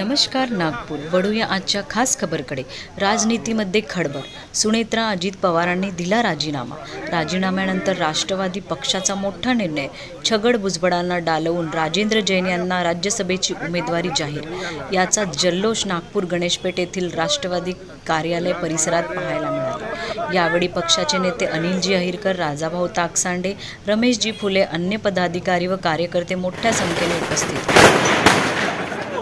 नमस्कार नागपूर. वळूया आजच्या खास खबरकडे. राजनीतीमध्ये खडबड. सुनेत्रा अजित पवारांनी दिला राजीनामा. राजीनाम्यानंतर राष्ट्रवादी पक्षाचा मोठा निर्णय. छगन भुजबळांना डावलून राजेंद्र जैन यांना राज्यसभेची उमेदवारी जाहीर. याचा जल्लोष नागपूर गणेशपेठ येथील राष्ट्रवादी कार्यालय परिसरात पाहायला मिळाला. यावेळी पक्षाचे नेते अनिलजी अहिरकर, राजाभाऊ ताकसांडे, रमेशजी फुले, अन्य पदाधिकारी व कार्यकर्ते मोठ्या संख्येने उपस्थित होते.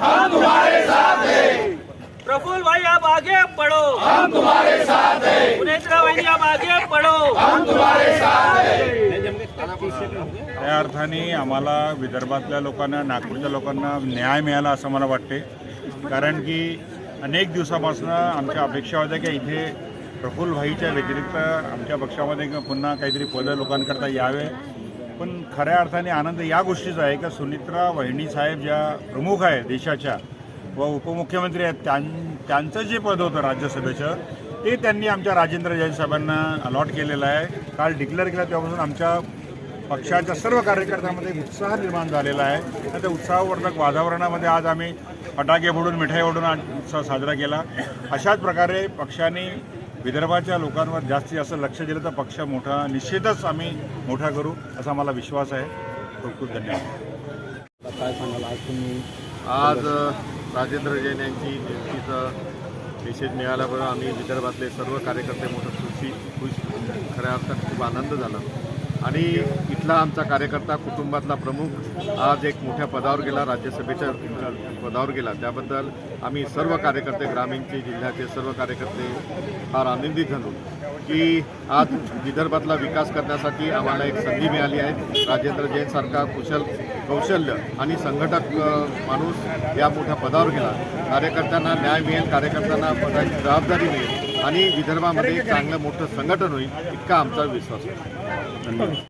हम तुम्हारे साथ हैं। प्रफुल्ल भाई आप आगे बढ़ो, हम तुम्हारे साथ हैं। सुनेत्रा भाई आप आगे बढ़ो, हम तुम्हारे साथ हैं। त्या अर्थाने आम्हाला विदर्भातल्या लोकांना, नागपूरच्या लोकांना न्याय मिळाला असं मला वाटते. कारण की अनेक दिवसापासून आमच्या अपेक्षा होत्या की इथे प्रफुल्ल भाईच्या व्यतिरिक्त आमच्या पक्षामध्ये पुन्हा काहीतरी पदं लोकांकरता यावे. पण खऱ्या अर्थाने आनंद या गोष्टीचा आहे की सुनेत्रा वहिनीसाहेब ज्या प्रमुख आहेत देशाच्या व उपमुख्यमंत्री आहेत, त्यांचं जे पद होतं राज्यसभेचं ते त्यांनी आमच्या राजेंद्र जैन साहेबांना अलॉट केलेलं आहे. काल डिक्लेअर केलं तेव्हापासून आमच्या पक्षाच्या सर्व कार्यकर्त्यांमध्ये उत्साह निर्माण झालेला आहे. आणि त्या उत्साहवर्धक वातावरणामध्ये आज आम्ही फटाके फोडून, मिठाई ओढून उत्सव साजरा केला. अशाच प्रकारे पक्षाने विदर्भाच्या लोकांवर जास्तीत जास्त लक्ष दिलं तर पक्ष मोठा निश्चितच आम्ही मोठा करू असा मला विश्वास आहे. खूप खूप धन्यवाद. काय सांगाल आज तुम्ही? आज राजेंद्र जैन यांची नियुक्तीचा मेसेज मिळाल्याबरोबर आम्ही विदर्भातले सर्व कार्यकर्ते मोठं खुश खऱ्या अर्थात खूप आनंद झाला. आणि इथला आमचा कार्यकर्ता, कुटुंबातला प्रमुख आज एक मोठ्या पदावर गेला, राज्यसभेच्या पदावर गेला. त्याबद्दल आम्ही सर्व कार्यकर्ते, ग्रामीणचे, जिल्ह्याचे सर्व कार्यकर्ते फार आनंदित झालो की आज विदर्भातला विकास करण्यासाठी आम्हाला एक संधी मिळाली आहे. राजेंद्र जैनसारखा कौशल्य आणि संघटक माणूस या मोठ्या पदावर गेला. कार्यकर्त्यांना न्याय मिळेल, कार्यकर्त्यांना पदाची जबाबदारी मिळेल आणि विदर्भामध्ये चांगलं मोठं संघटन होईल इतका आमचा विश्वास आहे. धन्यवाद.